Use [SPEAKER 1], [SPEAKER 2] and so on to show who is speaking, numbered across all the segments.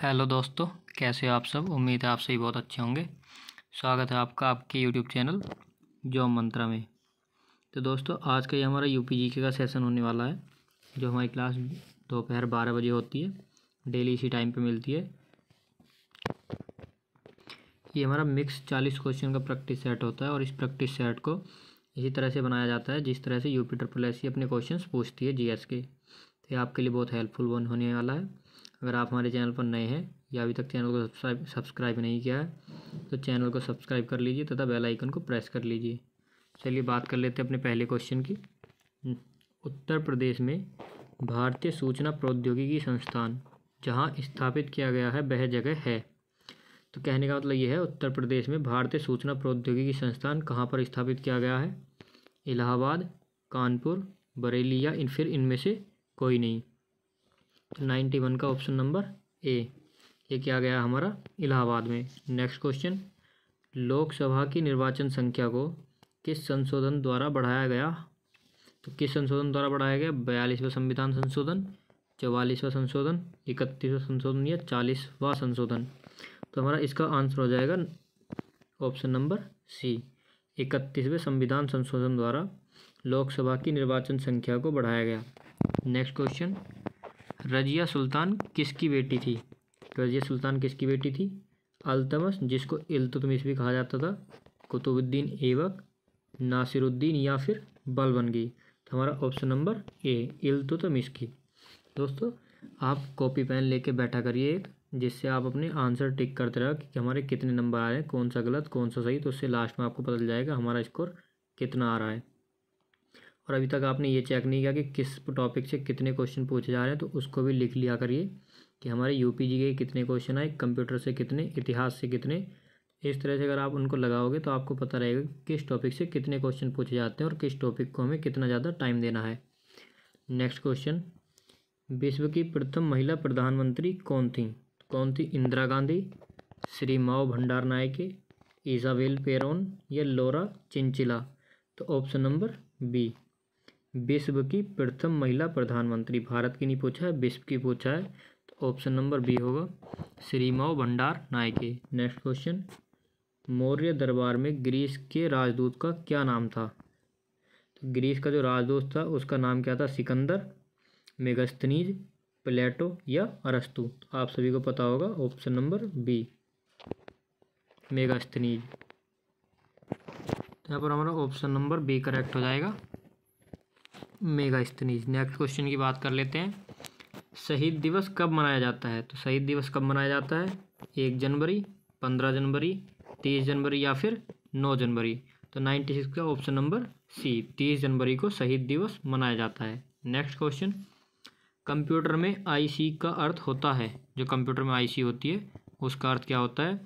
[SPEAKER 1] Hello दोस्तों, कैसे हो आप सब। उम्मीद है आप सभी बहुत अच्छे होंगे। स्वागत है आपका आपके यूट्यूब चैनल जॉब मंत्रा में। तो दोस्तों, आज का ये हमारा यूपीजीके का सेशन होने वाला है, जो हमारी क्लास दोपहर 12 बजे होती है, डेली इसी टाइम पे मिलती है। ये हमारा मिक्स 40 क्वेश्चन का प्रैक्टिस सेट होता है और इस प्रैक्टिस सेट को इसी तरह से बनाया जाता है जिस तरह से यूपी SSSC अपने क्वेश्चन पूछती है जीएस के। तो ये आपके लिए बहुत हेल्पफुल होने वाला है। अगर आप हमारे चैनल पर नए हैं या अभी तक चैनल को सब्सक्राइब नहीं किया है तो चैनल को सब्सक्राइब कर लीजिए तथा बेल आइकन को प्रेस कर लीजिए। चलिए बात कर लेते हैं अपने पहले क्वेश्चन की। उत्तर प्रदेश में भारतीय सूचना प्रौद्योगिकी संस्थान जहां स्थापित किया गया है वह जगह है। तो कहने का मतलब ये है, उत्तर प्रदेश में भारतीय सूचना प्रौद्योगिकी संस्थान कहाँ पर स्थापित किया गया है। इलाहाबाद, कानपुर, बरेली या फिर इनमें से कोई नहीं। तो 91 का ऑप्शन नंबर ए, ये क्या गया हमारा इलाहाबाद में। नेक्स्ट क्वेश्चन, लोकसभा की निर्वाचन संख्या को किस संशोधन द्वारा बढ़ाया गया। तो किस संशोधन द्वारा बढ़ाया गया। 42वां संविधान संशोधन, 44वां संशोधन, 31वां संशोधन या 40वां संशोधन। तो हमारा इसका आंसर हो जाएगा ऑप्शन नंबर सी, 31वें संविधान संशोधन द्वारा लोकसभा की निर्वाचन संख्या को बढ़ाया गया। नेक्स्ट क्वेश्चन, रजिया सुल्तान किसकी बेटी थी। रजिया सुल्तान किसकी बेटी थी। अल्तमश, जिसको इल्तुतमिश भी कहा जाता था, कुतुबुद्दीन ऐबक, नासिरुद्दीन या फिर बलबनगी। तो हमारा ऑप्शन नंबर ए, इल्तुतमिश की। दोस्तों, आप कॉपी पेन लेके बैठा करिए एक, जिससे आप अपने आंसर टिक करते रहो कि हमारे कितने नंबर आ रहे हैं, कौन सा गलत कौन सा सही। तो उससे लास्ट में आपको पता चल जाएगा हमारा स्कोर कितना आ रहा है। और अभी तक आपने ये चेक नहीं किया कि किस टॉपिक से कितने क्वेश्चन पूछे जा रहे हैं, तो उसको भी लिख लिया करिए कि हमारे यूपीजीके के कितने क्वेश्चन आए, कंप्यूटर से कितने, इतिहास से कितने। इस तरह से अगर आप उनको लगाओगे तो आपको पता रहेगा किस टॉपिक से कितने क्वेश्चन पूछे जाते हैं और किस टॉपिक को हमें कितना ज़्यादा टाइम देना है। नेक्स्ट क्वेश्चन, विश्व की प्रथम महिला प्रधानमंत्री कौन थी। इंदिरा गांधी, श्री माओ भंडार नायके, इसाबेल पेरोन या लोरा चिंचिला। तो ऑप्शन नंबर बी, विश्व की प्रथम महिला प्रधानमंत्री। भारत की नहीं पूछा है, विश्व की पूछा है, तो ऑप्शन नंबर बी होगा, श्री माओ भंडार नायके। नेक्स्ट क्वेश्चन, मौर्य दरबार में ग्रीस के राजदूत का क्या नाम था। तो ग्रीस का जो राजदूत था उसका नाम क्या था। सिकंदर, मेगस्थनीज, प्लेटो या अरस्तु। तो आप सभी को पता होगा ऑप्शन नंबर बी, मेगस्थनीज। यहाँ पर हमारा ऑप्शन नंबर बी करेक्ट हो जाएगा, मेगास्थनीज। नेक्स्ट क्वेश्चन की बात कर लेते हैं, शहीद दिवस कब मनाया जाता है। तो शहीद दिवस कब मनाया जाता है। 1 जनवरी, 15 जनवरी, 30 जनवरी या फिर 9 जनवरी। तो 96 का ऑप्शन नंबर सी, 30 जनवरी को शहीद दिवस मनाया जाता है। नेक्स्ट क्वेश्चन, कंप्यूटर में आईसी का अर्थ होता है। जो कंप्यूटर में आईसी होती है उसका अर्थ क्या होता है।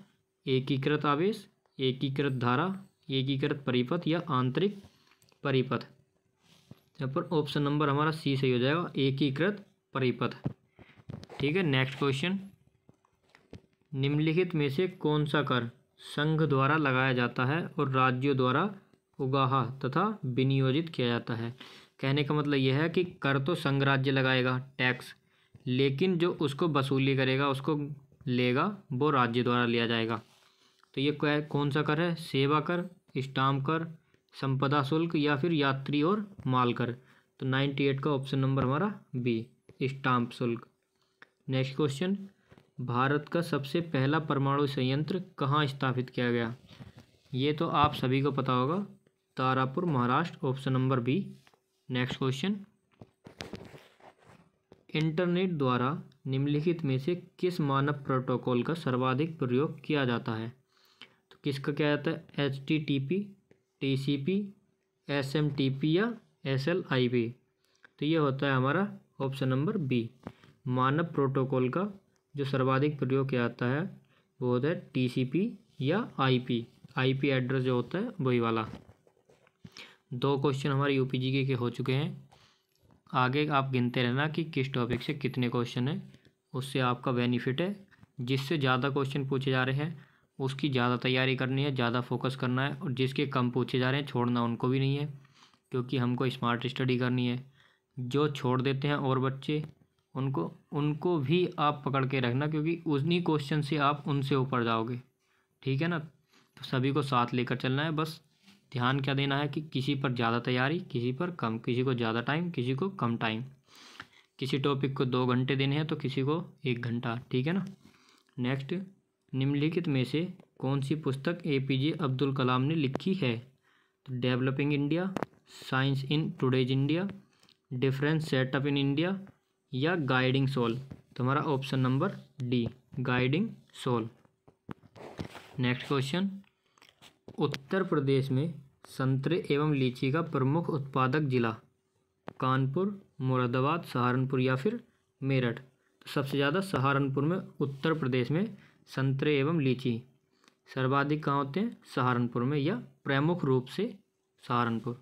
[SPEAKER 1] एकीकृत आवेश, एकीकृत धारा, एकीकृत परिपथ या आंतरिक परिपथ। यहाँ पर ऑप्शन नंबर हमारा सी सही हो जाएगा, एकीकृत परिपथ। ठीक है। नेक्स्ट क्वेश्चन, निम्नलिखित में से कौन सा कर संघ द्वारा लगाया जाता है और राज्यों द्वारा उगाहा तथा विनियोजित किया जाता है। कहने का मतलब यह है कि कर तो संघ राज्य लगाएगा टैक्स, लेकिन जो उसको वसूली करेगा, उसको लेगा, वो राज्य द्वारा लिया जाएगा। तो ये कौन सा कर है। सेवा कर, स्टाम्प कर, संपदा शुल्क या फिर यात्री और माल कर। तो 98 का ऑप्शन नंबर हमारा बी, स्टाम्प शुल्क। नेक्स्ट क्वेश्चन, भारत का सबसे पहला परमाणु संयंत्र कहाँ स्थापित किया गया। ये तो आप सभी को पता होगा, Tarapur, Maharashtra. Option number B. Next question, internet द्वारा निम्नलिखित में से किस मानक प्रोटोकॉल का सर्वाधिक प्रयोग किया जाता है। तो किसका क्या जाता है। HTTP, TCP, SMTP या SLIP। तो ये होता है हमारा ऑप्शन नंबर बी, मानव प्रोटोकॉल का जो सर्वाधिक प्रयोग किया जाता है वो होता है TCP या IP एड्रेस जो होता है वही वाला। 2 क्वेश्चन हमारे यूपीजीके के हो चुके हैं। आगे आप गिनते रहना कि किस टॉपिक से कितने क्वेश्चन हैं, उससे आपका बेनिफिट है। जिससे ज़्यादा क्वेश्चन पूछे जा रहे हैं उसकी ज़्यादा तैयारी करनी है, ज़्यादा फोकस करना है, और जिसके कम पूछे जा रहे हैं छोड़ना उनको भी नहीं है, क्योंकि हमको स्मार्ट स्टडी करनी है। जो छोड़ देते हैं और बच्चे उनको उनको भी आप पकड़ के रखना, क्योंकि उन्हीं क्वेश्चन से आप उनसे ऊपर जाओगे, ठीक है ना। तो सभी को साथ लेकर चलना है, बस ध्यान क्या देना है कि किसी पर ज़्यादा तैयारी, किसी पर कम, किसी को ज़्यादा टाइम, किसी को कम टाइम। किसी टॉपिक को 2 घंटे देने हैं तो किसी को 1 घंटा, ठीक है ना। नेक्स्ट, निम्नलिखित में से कौन सी पुस्तक APJ अब्दुल कलाम ने लिखी है? तो developing India, science in today's India, different setup in India, या गाइडिंग सोल। तो हमारा option number D, guiding soul. Next question, Uttar Pradesh में संतरे एवं लीची का प्रमुख उत्पादक जिला? कानपुर, मुरादाबाद, सहारनपुर या फिर मेरठ? तो सबसे ज़्यादा सहारनपुर में उत्तर प्रदेश में संतरे एवं लीची सर्वाधिक कहाँ होते हैं? सहारनपुर में, या प्रमुख रूप से सहारनपुर।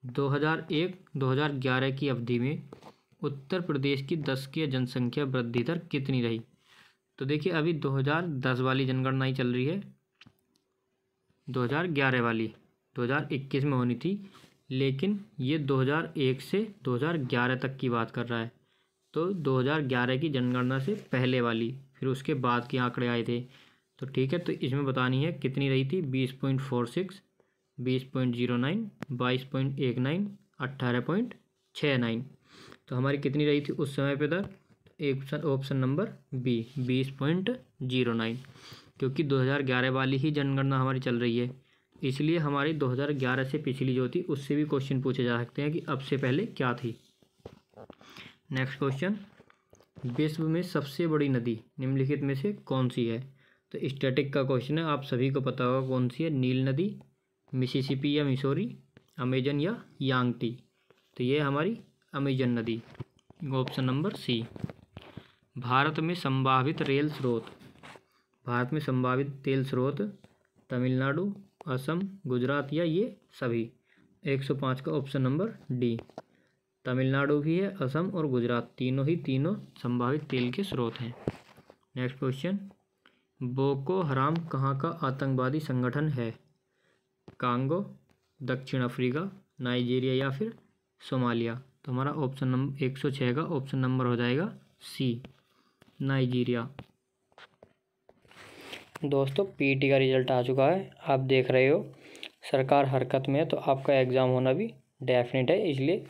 [SPEAKER 1] 2001-2011 की अवधि में उत्तर प्रदेश की दशकीय जनसंख्या वृद्धि दर कितनी रही? तो देखिए, अभी 2010 वाली जनगणना ही चल रही है, 2011 वाली 2021 में होनी थी, लेकिन ये 2001 से 2011 तक की बात कर रहा है। तो 2011 की जनगणना से पहले वाली, फिर उसके बाद के आंकड़े आए थे। तो ठीक है, तो इसमें बतानी है कितनी रही थी। 20.46, 20.09, 22.19, 18.69। तो हमारी कितनी रही थी उस समय पे दर? एक ऑप्शन नंबर बी, 20.09, क्योंकि 2011 वाली ही जनगणना हमारी चल रही है, इसलिए हमारी 2011 से पिछली जो थी उससे भी क्वेश्चन पूछे जा सकते हैं कि अब से पहले क्या थी। नेक्स्ट क्वेश्चन, विश्व में सबसे बड़ी नदी निम्नलिखित में से कौन सी है? तो स्टैटिक का क्वेश्चन है, आप सभी को पता होगा कौन सी है। नील नदी, मिसिसिपी या मिसौरी, अमेजन या यांगटी? तो ये हमारी अमेजन नदी, ऑप्शन नंबर सी। भारत में संभावित रेल स्रोत, भारत में संभावित तेल स्रोत तमिलनाडु, असम, गुजरात या ये सभी? 105 का ऑप्शन नंबर डी, तमिलनाडु भी है, असम और गुजरात, तीनों संभावित तेल के स्रोत हैं। नेक्स्ट क्वेश्चन, बोको हराम कहाँ का आतंकवादी संगठन है? कांगो, दक्षिण अफ्रीका, नाइजीरिया या फिर सोमालिया? तो हमारा ऑप्शन नंबर 106 का ऑप्शन नंबर हो जाएगा सी, नाइजीरिया। दोस्तों, पीटी का रिजल्ट आ चुका है, आप देख रहे हो सरकार हरकत में है, तो आपका एग्ज़ाम होना भी डेफिनेट है, इसलिए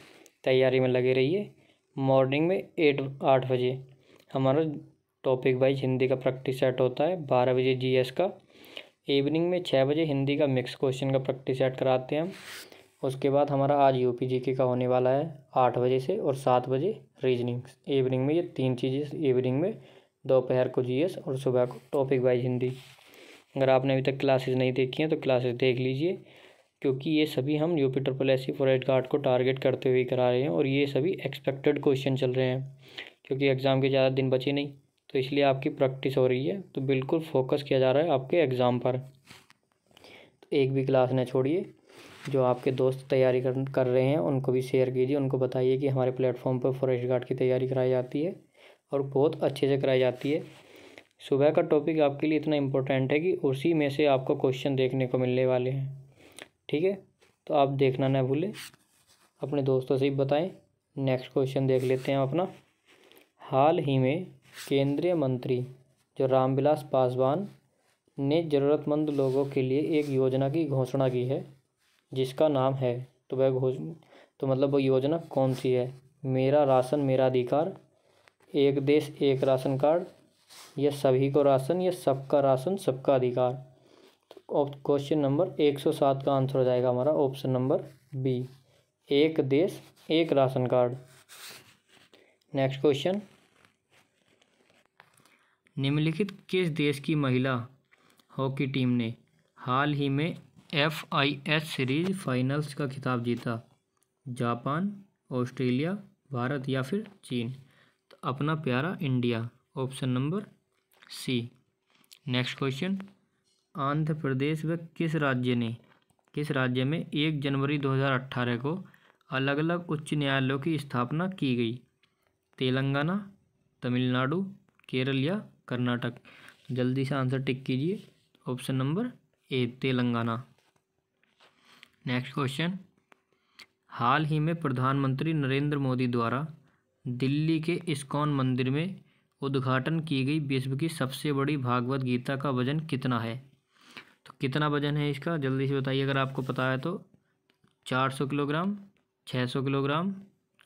[SPEAKER 1] तैयारी में लगे रहिए। मॉर्निंग में 8 बजे हमारा टॉपिक वाइज हिंदी का प्रैक्टिस सेट होता है, 12 बजे जीएस का, इवनिंग में 6 बजे हिंदी का मिक्स क्वेश्चन का प्रैक्टिस सेट कराते हैं हम। उसके बाद हमारा आज यूपीजीके का होने वाला है 8 बजे से, और 7 बजे रीजनिंग इवनिंग में। ये 3 चीज़ें इवनिंग में, दोपहर को जीएस और सुबह को टॉपिक वाइज हिंदी। अगर आपने अभी तक क्लासेस नहीं देखी हैं तो क्लासेस देख लीजिए, क्योंकि ये सभी हम UPSSC फॉरेस्ट गार्ड को टारगेट करते हुए करा रहे हैं, और ये सभी एक्सपेक्टेड क्वेश्चन चल रहे हैं, क्योंकि एग्ज़ाम के ज़्यादा दिन बचे नहीं, तो इसलिए आपकी प्रैक्टिस हो रही है। तो बिल्कुल फोकस किया जा रहा है आपके एग्ज़ाम पर। तो एक भी क्लास न छोड़िए। जो आपके दोस्त तैयारी कर रहे हैं उनको भी शेयर कीजिए, उनको बताइए कि हमारे प्लेटफॉर्म पर फॉरेस्ट गार्ड की तैयारी कराई जाती है, और बहुत अच्छे से कराई जाती है। सुबह का टॉपिक आपके लिए इतना इम्पोर्टेंट है कि उसी में से आपको क्वेश्चन देखने को मिलने वाले हैं, ठीक है। तो आप देखना ना भूलें, अपने दोस्तों से भी बताएं। नेक्स्ट क्वेश्चन देख लेते हैं अपना। हाल ही में केंद्रीय मंत्री जो रामविलास पासवान ने ज़रूरतमंद लोगों के लिए एक योजना की घोषणा की है, जिसका नाम है, तो वो योजना कौन सी है? मेरा राशन मेरा अधिकार, एक देश एक राशन कार्ड, या सभी को राशन, या सबका राशन सबका अधिकार? तो क्वेश्चन नंबर 107 का आंसर हो जाएगा हमारा ऑप्शन नंबर बी, एक देश एक राशन कार्ड। नेक्स्ट क्वेश्चन, निम्नलिखित किस देश की महिला हॉकी टीम ने हाल ही में FIS सीरीज फाइनल्स का खिताब जीता? जापान, ऑस्ट्रेलिया, भारत या फिर चीन? तो अपना प्यारा India, option number C. Next question, Andhra Pradesh व किस राज्य में 1 जनवरी 2018 को अलग अलग उच्च न्यायालयों की स्थापना की गई? तेलंगाना, तमिलनाडु, केरल या कर्नाटक? जल्दी से आंसर टिक कीजिए, option number A, Telangana. Next question, हाल ही में प्रधानमंत्री नरेंद्र मोदी द्वारा दिल्ली के इस्कॉन मंदिर में उद्घाटन की गई विश्व की सबसे बड़ी भागवत गीता का वजन कितना है? तो कितना वजन है इसका, जल्दी से बताइए अगर आपको पता है तो। 400 किलोग्राम, 600 किलोग्राम,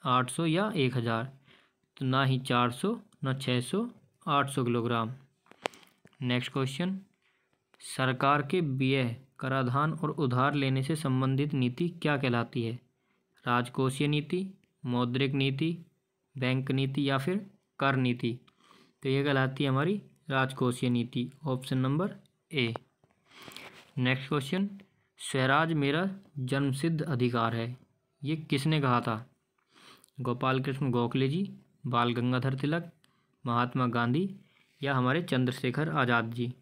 [SPEAKER 1] 800 या 1000? तो ना ही 400, ना 600, 800 किलोग्राम। नेक्स्ट क्वेश्चन, सरकार के व्यय, कराधान और उधार लेने से संबंधित नीति क्या कहलाती है? राजकोषीय नीति, मौद्रिक नीति, बैंक नीति या फिर कर नीति? तो ये कहलाती है हमारी राजकोषीय नीति, ऑप्शन नंबर ए। नेक्स्ट क्वेश्चन, स्वराज मेरा जन्मसिद्ध अधिकार है, ये किसने कहा था? गोपाल कृष्ण गोखले जी, बाल गंगाधर तिलक, महात्मा गांधी या हमारे चंद्रशेखर आज़ाद जी?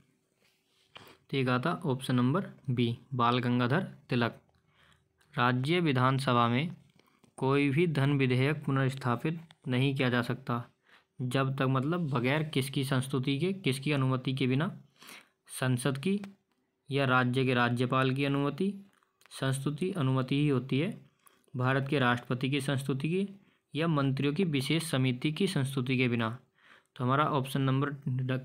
[SPEAKER 1] तो ये कहा था ऑप्शन नंबर बी, बाल गंगाधर तिलक। राज्य विधानसभा में कोई भी धन विधेयक पुनर्स्थापित नहीं किया जा सकता जब तक, मतलब बगैर किसकी संस्तुति के, किसकी अनुमति के बिना? संसद की या राज्य के राज्यपाल की अनुमति? संस्तुति अनुमति ही होती है। भारत के राष्ट्रपति की संस्तुति की या मंत्रियों की विशेष समिति की संस्तुति के बिना? तो हमारा ऑप्शन नंबर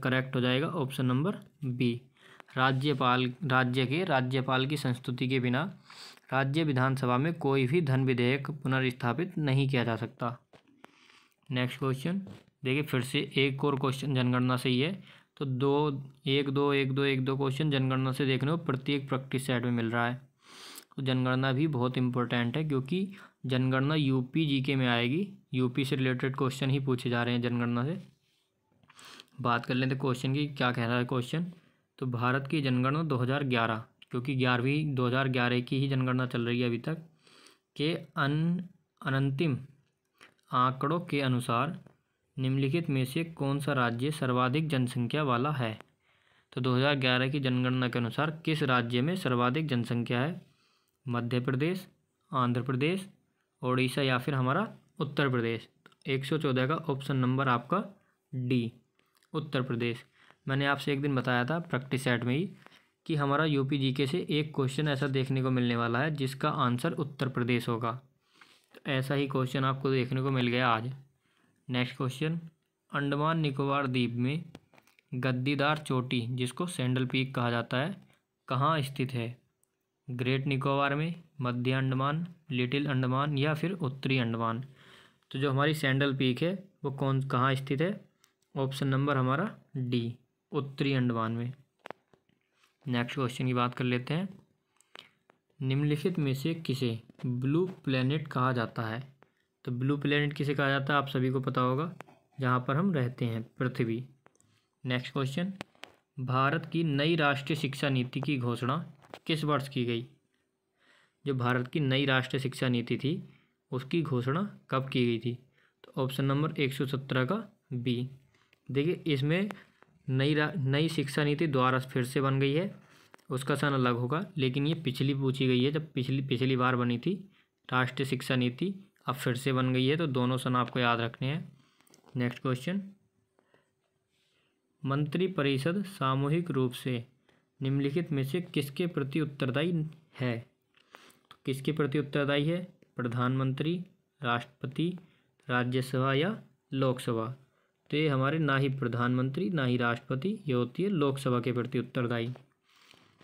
[SPEAKER 1] करेक्ट हो जाएगा, ऑप्शन नंबर बी, राज्य के राज्यपाल की संस्तुति के बिना राज्य विधानसभा में कोई भी धन विधेयक पुनर्स्थापित नहीं किया जा सकता। नेक्स्ट क्वेश्चन देखिए, फिर से एक और क्वेश्चन जनगणना से ही है, तो एक दो क्वेश्चन जनगणना से देखने को प्रत्येक प्रैक्टिस सेट में मिल रहा है। तो जनगणना भी बहुत इंपॉर्टेंट है क्योंकि जनगणना यूपी जीके में आएगी, यूपी से रिलेटेड क्वेश्चन ही पूछे जा रहे हैं जनगणना से। बात कर लेते क्वेश्चन की, क्या कह रहा है क्वेश्चन। तो भारत की जनगणना 2011, क्योंकि 2011 की ही जनगणना चल रही है अभी तक, के अंतिम आंकड़ों के अनुसार निम्नलिखित में से कौन सा राज्य सर्वाधिक जनसंख्या वाला है? तो 2011 की जनगणना के अनुसार किस राज्य में सर्वाधिक जनसंख्या है? मध्य प्रदेश, आंध्र प्रदेश, ओडिशा या फिर हमारा उत्तर प्रदेश? 114 का ऑप्शन नंबर आपका डी, उत्तर प्रदेश। मैंने आपसे एक दिन बताया था प्रैक्टिस सेट में ही कि हमारा यूपी जीके से एक क्वेश्चन ऐसा देखने को मिलने वाला है जिसका आंसर उत्तर प्रदेश होगा। तो ऐसा ही क्वेश्चन आपको देखने को मिल गया आज। नेक्स्ट क्वेश्चन, अंडमान निकोबार द्वीप में गद्दीदार चोटी, जिसको सैंडल पीक कहा जाता है, कहाँ स्थित है? ग्रेट निकोबार में, मध्य अंडमान, लिटिल अंडमान या फिर उत्तरी अंडमान? तो जो हमारी सैंडल पीक है वो कहाँ स्थित है? ऑप्शन नंबर हमारा डी, उत्तरी अंडमान में। नेक्स्ट क्वेश्चन की बात कर लेते हैं, निम्नलिखित में से किसे ब्लू प्लेनेट कहा जाता है? तो ब्लू प्लेनेट किसे कहा जाता है आप सभी को पता होगा, जहाँ पर हम रहते हैं, पृथ्वी। नेक्स्ट क्वेश्चन, भारत की नई राष्ट्रीय शिक्षा नीति की घोषणा किस वर्ष की गई? जो भारत की नई राष्ट्रीय शिक्षा नीति थी उसकी घोषणा कब की गई थी? तो ऑप्शन नंबर 117 का बी। देखिए, इसमें नई शिक्षा नीति द्वारा फिर से बन गई है, उसका सन अलग होगा, लेकिन ये पिछली पूछी गई है, जब पिछली बार बनी थी राष्ट्रीय शिक्षा नीति, अब फिर से बन गई है, तो दोनों सन आपको याद रखने हैं। नेक्स्ट क्वेश्चन, मंत्रिपरिषद सामूहिक रूप से निम्नलिखित में से किसके प्रति उत्तरदायी है? तो किसके प्रति उत्तरदायी है? प्रधानमंत्री, राष्ट्रपति, राज्यसभा या लोकसभा? तो ये हमारे ना ही प्रधानमंत्री ना ही राष्ट्रपति, ये होती है लोकसभा के प्रति उत्तरदायी।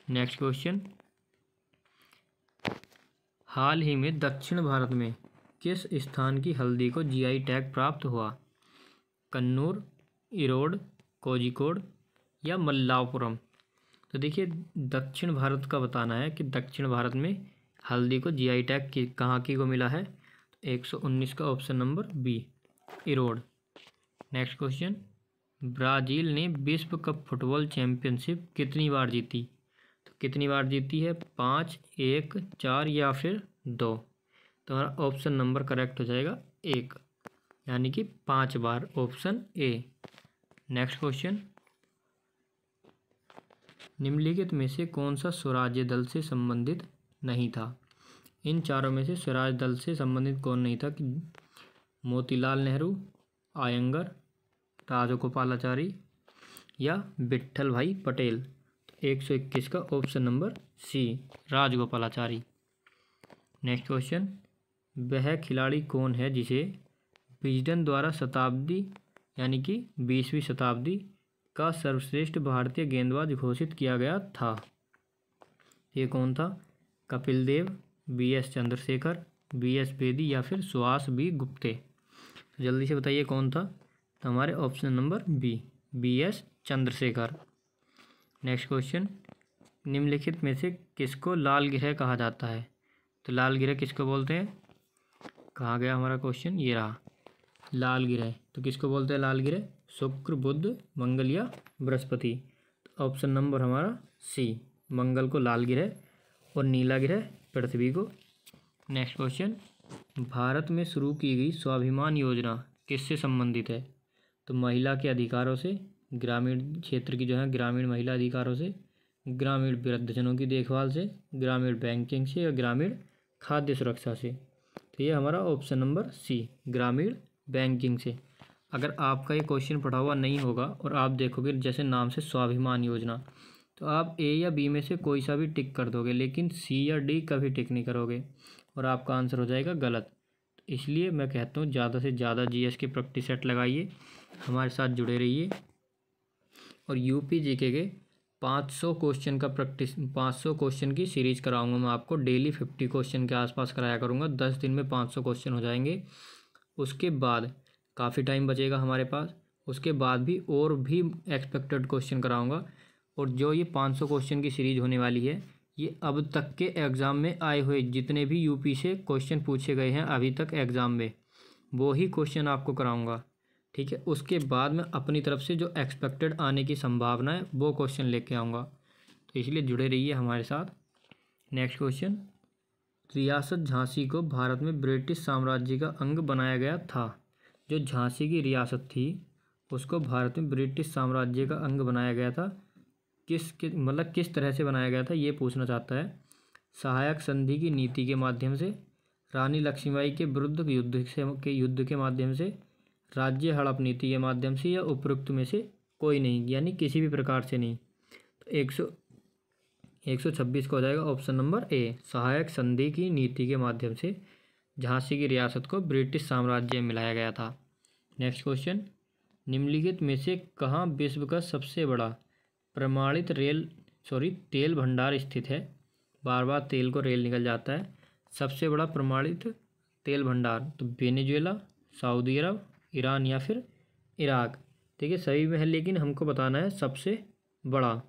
[SPEAKER 1] नेक्स्ट क्वेश्चन, हाल ही में दक्षिण भारत में किस स्थान की हल्दी को जीआई टैग प्राप्त हुआ? कन्नूर, इरोड, कोझिकोड या मल्लापुरम? तो देखिए, दक्षिण भारत का बताना है कि दक्षिण भारत में हल्दी को जीआई टैग कहाँ की को मिला है? 119 का option number B, Erode. Next question, Brazil ने विश्व कप फुटबॉल चैंपियनशिप कितनी बार जीती? तो कितनी बार जीती है? 5, 1, 4 या फिर 2? तो हमारा ऑप्शन नंबर करेक्ट हो जाएगा 1, यानी कि 5 बार, ऑप्शन ए। नेक्स्ट क्वेश्चन, निम्नलिखित में से कौन सा स्वराज्य दल से संबंधित नहीं था? इन चारों में से स्वराज दल से संबंधित कौन नहीं था? मोतीलाल नेहरू, आयंगर, राजगोपालाचारी या विट्ठल भाई पटेल? 121 का option number C, Rajagopalachari. Next question, वह खिलाड़ी कौन है जिसे विजडन द्वारा शताब्दी यानी कि 20वीं शताब्दी का सर्वश्रेष्ठ भारतीय गेंदबाज घोषित किया गया था? ये कौन था? कपिल देव, BS चंद्रशेखर, BS बेदी या फिर सुहास बी गुप्ते? तो जल्दी से बताइए कौन था? तो हमारे option number B, BS Chandrasekhar. Next question, निम्नलिखित में से किसको लाल ग्रह कहा जाता है? तो लाल ग्रह किसको बोलते हैं? कहाँ गया हमारा क्वेश्चन? ये रहा लाल ग्रह। तो किसको बोलते हैं लाल ग्रह? शुक्र, बुध, मंगल या बृहस्पति? तो ऑप्शन नंबर हमारा सी, मंगल को लाल ग्रह और नीला ग्रह पृथ्वी को। नेक्स्ट क्वेश्चन, भारत में शुरू की गई स्वाभिमान योजना किससे संबंधित है? तो महिला के अधिकारों से, ग्रामीण क्षेत्र की जो है ग्रामीण महिला अधिकारों से, ग्रामीण वृद्धजनों की देखभाल से, ग्रामीण बैंकिंग से या ग्रामीण खाद्य सुरक्षा से? तो ये हमारा ऑप्शन नंबर सी, ग्रामीण बैंकिंग से। अगर आपका ये क्वेश्चन पढ़ा हुआ नहीं होगा और आप देखोगे जैसे नाम से स्वाभिमान योजना, तो आप ए या बी में से कोई सा भी टिक कर दोगे, लेकिन सी या डी कभी टिक नहीं करोगे और आपका आंसर हो जाएगा गलत। तो इसलिए मैं कहता हूँ ज़्यादा से ज़्यादा GS के प्रैक्टिस सेट लगाइए, हमारे साथ जुड़े रहिए और यूपी जीके के 500 क्वेश्चन का प्रैक्टिस, 500 क्वेश्चन की सीरीज कराऊंगा मैं आपको। डेली 50 क्वेश्चन के आसपास कराया करूँगा। 10 दिन में 500 क्वेश्चन हो जाएंगे। उसके बाद काफ़ी टाइम बचेगा हमारे पास, उसके बाद भी और भी एक्सपेक्टेड क्वेश्चन कराऊंगा। और जो ये 500 क्वेश्चन की सीरीज होने वाली है, ये अब तक के एग्ज़ाम में आए हुए जितने भी यूपी से क्वेश्चन पूछे गए हैं अभी तक एग्ज़ाम में, वो ही क्वेश्चन आपको कराऊंगा, ठीक है। उसके बाद मैं अपनी तरफ से जो एक्सपेक्टेड आने की संभावना है वो क्वेश्चन लेके आऊँगा, तो इसलिए जुड़े रहिए हमारे साथ। नेक्स्ट क्वेश्चन, रियासत झांसी को भारत में ब्रिटिश साम्राज्य का अंग बनाया गया था। जो झांसी की रियासत थी उसको भारत में ब्रिटिश साम्राज्य का अंग बनाया गया था। किस तरह से बनाया गया था ये पूछना चाहता है। सहायक संधि की नीति के माध्यम से, रानी लक्ष्मीबाई के विरुद्ध युद्ध के माध्यम से, राज्य हड़प नीति के माध्यम से या उपरोक्त में से कोई नहीं, यानी किसी भी प्रकार से नहीं। तो 126 को हो जाएगा ऑप्शन नंबर ए, सहायक संधि की नीति के माध्यम से झांसी की रियासत को ब्रिटिश साम्राज्य में मिलाया गया था। नेक्स्ट क्वेश्चन, निम्नलिखित में से कहाँ विश्व का सबसे बड़ा प्रमाणित तेल भंडार स्थित है? बार बार तेल को रेल निकल जाता है। सबसे बड़ा प्रमाणित तेल भंडार, तो वेनेजुएला, सऊदी अरब, ईरान या फिर इराक? ठीक है, सभी में है लेकिन हमको बताना है सबसे बड़ा।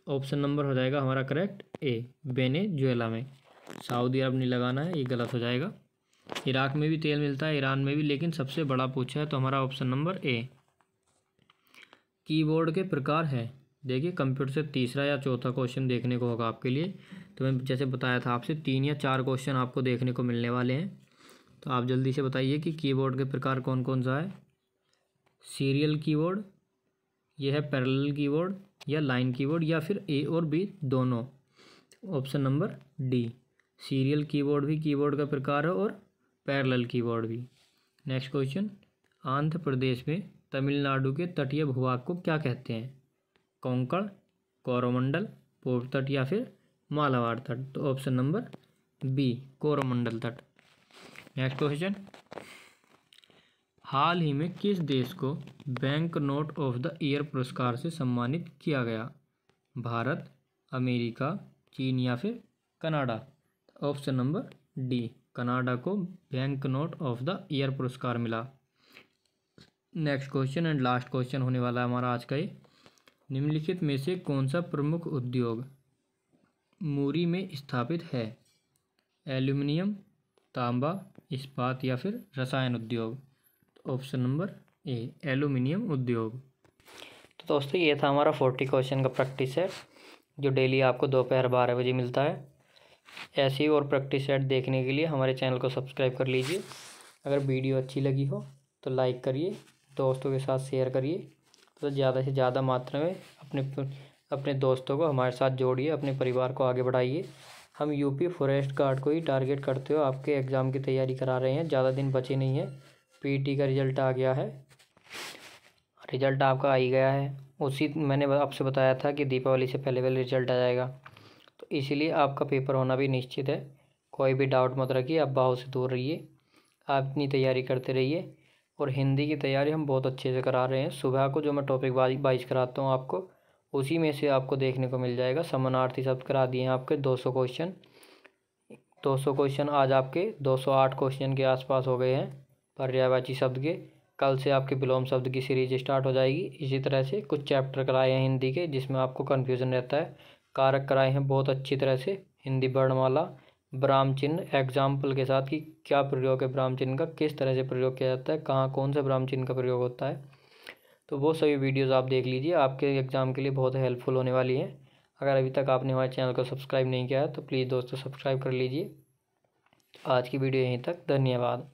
[SPEAKER 1] ऑप्शन नंबर हो जाएगा हमारा करेक्ट ए, वेनेजुएला में। सऊदी अरब नहीं लगाना है, ये गलत हो जाएगा। इराक में भी तेल मिलता है, ईरान में भी, लेकिन सबसे बड़ा पूछा है तो हमारा ऑप्शन नंबर ए। कीबोर्ड के प्रकार है, देखिए कंप्यूटर से तीसरा या चौथा क्वेश्चन देखने को होगा आपके लिए। तो मैं जैसे बताया था आपसे 3 या 4 क्वेश्चन आपको देखने को मिलने वाले हैं, तो आप जल्दी से बताइए कि कीबोर्ड के प्रकार कौन कौन सा है। सीरियल कीबोर्ड, यह है पैरेलल कीबोर्ड या लाइन कीबोर्ड या फिर ए और बी दोनों? Option number D, serial keyboard भी कीबोर्ड का प्रकार है और पैरेलल कीबोर्ड भी। नेक्स्ट क्वेश्चन, आंध्र प्रदेश में तमिलनाडु के तटीय भूभाग को क्या कहते हैं? कोंकण, कोरोमंडल, पूर्व तट या फिर मालाबार तट? तो ऑप्शन नंबर बी, कोरोमंडल तट। नेक्स्ट क्वेश्चन, हाल ही में किस देश को bank note of the year पुरस्कार से सम्मानित किया गया? भारत, अमेरिका, चीन या फिर Canada? Option number D, Canada को bank note of the year पुरस्कार मिला। Next question and last question होने वाला है हमारा आज का ये। निम्नलिखित में से कौन सा प्रमुख उद्योग मुरी में स्थापित है? एल्यूमिनियम, तांबा, इस्पात या फिर रसायन उद्योग? तो ऑप्शन नंबर ए, एल्यूमिनियम उद्योग। तो दोस्तों ये था हमारा 40 क्वेश्चन का प्रैक्टिस सेट जो डेली आपको दोपहर 12 बजे मिलता है। ऐसे ही और प्रैक्टिस सेट देखने के लिए हमारे चैनल को सब्सक्राइब कर लीजिए। अगर वीडियो अच्छी लगी हो तो लाइक करिए, दोस्तों के साथ शेयर करिए, तो ज़्यादा से ज़्यादा मात्रा में अपने दोस्तों को हमारे साथ जोड़िए, अपने परिवार को आगे बढ़ाइए। हम यूपी फॉरेस्ट गार्ड को ही टारगेट करते हुए आपके एग्ज़ाम की तैयारी करा रहे हैं। ज़्यादा दिन बचे नहीं हैं, पीटी का रिज़ल्ट आ गया है, रिज़ल्ट आपका आ ही गया है। उसी मैंने आपसे बताया था कि दीपावली से पहले रिज़ल्ट आ जाएगा, तो इसीलिए आपका पेपर होना भी निश्चित है। कोई भी डाउट मत रखिए, आप भाव से दूर रहिए, आप अपनी तैयारी करते रहिए। और हिंदी की तैयारी हम बहुत अच्छे से करा रहे हैं। सुबह को जो मैं टॉपिक वाइज कराता हूँ आपको, उसी में से आपको देखने को मिल जाएगा। समानार्थी शब्द करा दिए हैं आपके 200 क्वेश्चन। 200 क्वेश्चन आज आपके 208 क्वेश्चन के आसपास हो गए हैं पर्यायवाची शब्द के। कल से आपके विलोम शब्द की सीरीज स्टार्ट हो जाएगी। इसी तरह से कुछ चैप्टर कराए हैं हिंदी के जिसमें आपको कन्फ्यूज़न रहता है। कारक कराए हैं बहुत अच्छी तरह से, हिंदी वर्णमाला, विराम चिन्ह एग्जाम्पल के साथ कि क्या प्रयोग है विराम चिन्ह का, किस तरह से प्रयोग किया जाता है, कहाँ कौन सा विराम चिन्ह का प्रयोग होता है। तो वो सभी वीडियोज़ आप देख लीजिए, आपके एग्ज़ाम के लिए बहुत हेल्पफुल होने वाली हैं। अगर अभी तक आपने हमारे चैनल को सब्सक्राइब नहीं किया है तो प्लीज़ दोस्तों सब्सक्राइब कर लीजिए। आज की वीडियो यहीं तक, धन्यवाद।